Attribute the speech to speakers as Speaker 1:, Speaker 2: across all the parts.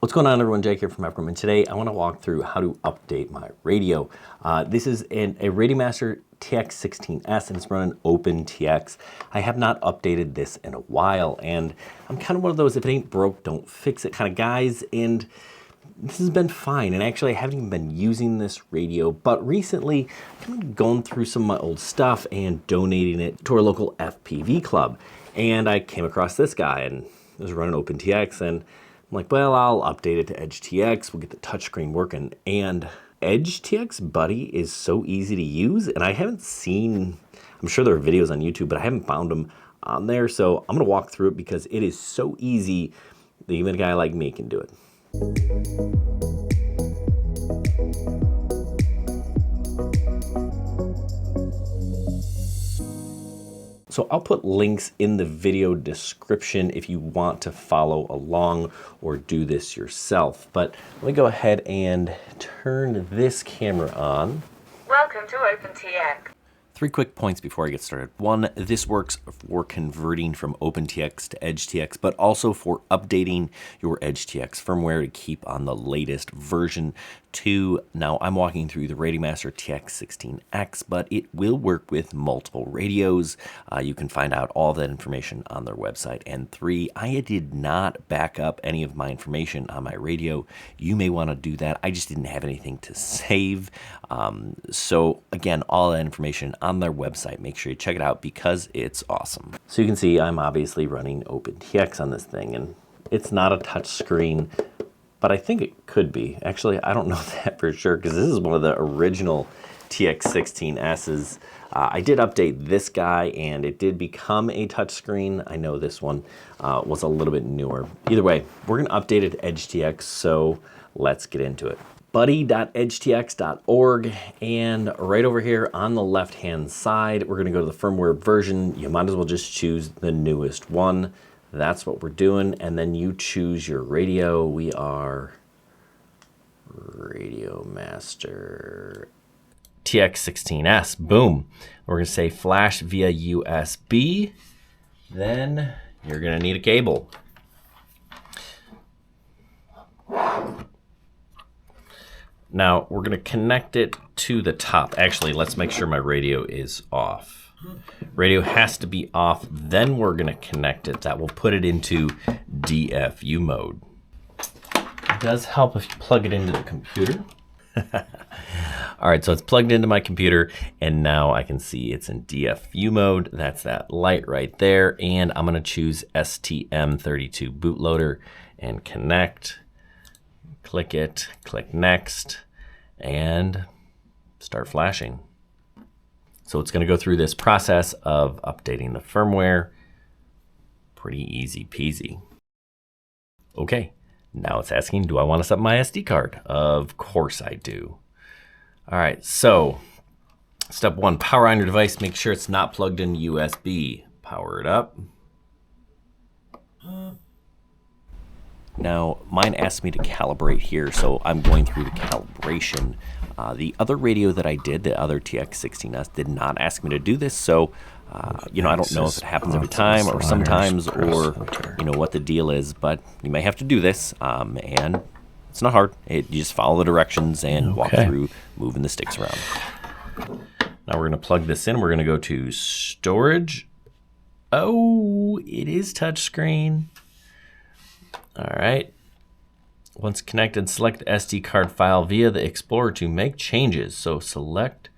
Speaker 1: What's going on, everyone? Jake here from Epcom, and today I want to walk through how to update my radio. This is a Radiomaster TX16S, and it's running OpenTX. I have not updated this in a while, and I'm kind of one of those, if it ain't broke, don't fix it kind of guys, and this has been fine. And actually, I haven't even been using this radio, but recently I've kind of gone through some of my old stuff and donating it to our local FPV club, and I came across this guy, and it was running OpenTX, and I'm like, well, I'll update it to EdgeTX. We'll get the touchscreen working. And EdgeTX Buddy is so easy to use. And I haven't seen, I'm sure there are videos on YouTube, but I haven't found them on there. So I'm going to walk through it because it is so easy that even a guy like me can do it. So I'll put links in the video description if you want to follow along or do this yourself. But let me go ahead and turn this camera on.
Speaker 2: Welcome to OpenTX.
Speaker 1: 3 quick points before I get started. 1, this works for converting from OpenTX to EdgeTX, but also for updating your EdgeTX firmware to keep on the latest version. 2, now I'm walking through the Radiomaster TX16X, but it will work with multiple radios. You can find out all that information on their website. And 3, I did not back up any of my information on my radio. You may want to do that. I just didn't have anything to save. So again, all that information on their website. Make sure you check it out because it's awesome. So you can see I'm obviously running OpenTX on this thing, and it's not a touch screen, but I think it could be. Actually, I don't know that for sure because this is one of the original TX16S's. I did update this guy and it did become a touchscreen. I know this one was a little bit newer. Either way, we're going to update it to EdgeTX, so let's get into it. buddy.edgetx.org, and right over here on the left hand side we're going to go to the firmware version. You might as well just choose the newest one. That's what we're doing, and then you choose your radio. We are Radiomaster TX16S. Boom. We're going to say flash via USB. Then you're going to need a cable. Now we're going to connect it to the top. Actually, let's make sure my radio is off. Radio has to be off, then we're going to connect it. That will put it into DFU mode. It does help if you plug it into the computer. All right, so it's plugged into my computer, and now I can see it's in DFU mode. That's that light right there, and I'm going to choose STM32 bootloader and connect. Click it, click next, and start flashing. So it's going to go through this process of updating the firmware. Pretty easy peasy. Okay, now it's asking, do I want to set my SD card? Of course I do. All right, so step 1, power on your device. Make sure it's not plugged in USB. Power it up. Now, mine asked me to calibrate here, so I'm going through the calibration. The other radio that I did, the other TX16S, did not ask me to do this, so you know, I don't know if it happens every time or sometimes, or you know what the deal is, but you may have to do this, and it's not hard. You just follow the directions and walk through moving the sticks around. Now we're going to plug this in. We're going to go to storage. Oh, it is touchscreen. All right. Once connected, select the SD card file via the Explorer to make changes. So select.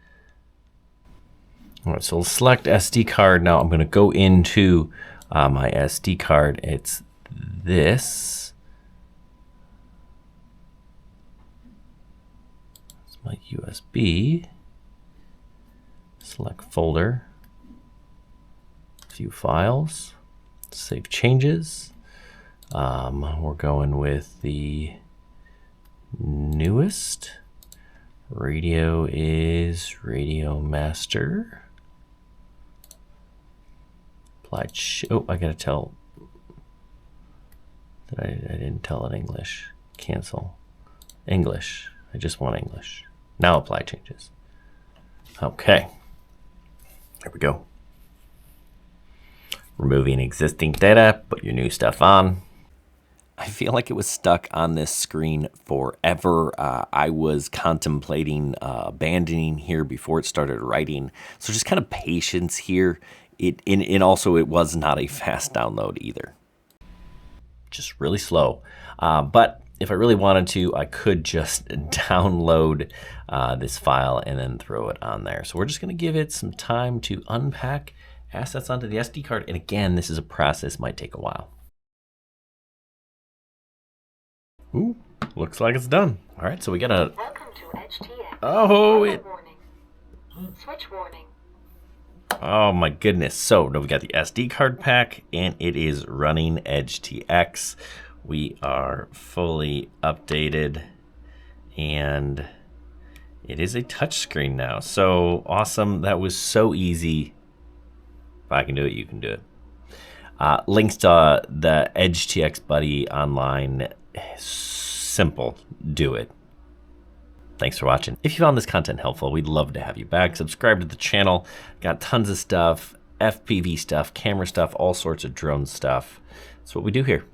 Speaker 1: All right, so select SD card. Now I'm going to go into my SD card. It's this. It's my USB. Select folder. View files. Save changes. We're going with the newest. Radio is Radiomaster. Applied. Oh, I gotta tell. I didn't tell it English. Cancel. English. I just want English. Now apply changes. Okay. There we go. Removing existing data. Put your new stuff on. I feel like it was stuck on this screen forever. I was contemplating abandoning here before it started writing. So just kind of patience here. And also it was not a fast download either. Just really slow. But if I really wanted to, I could just download this file and then throw it on there. So we're just gonna give it some time to unpack assets onto the SD card. And again, this is a process, might take a while. Ooh, looks like it's done. All right, so we got a...
Speaker 2: Welcome to EdgeTX.
Speaker 1: Oh, it...
Speaker 2: Warning. Switch warning.
Speaker 1: Oh my goodness. So now we got the SD card pack and it is running EdgeTX. We are fully updated and it is a touchscreen now. So awesome. That was so easy. If I can do it, you can do it. Links to the EdgeTX Buddy online. Simple. Do it. Thanks for watching. If you found this content helpful, we'd love to have you back. Subscribe to the channel. Got tons of stuff, FPV stuff, camera stuff, all sorts of drone stuff. That's what we do here.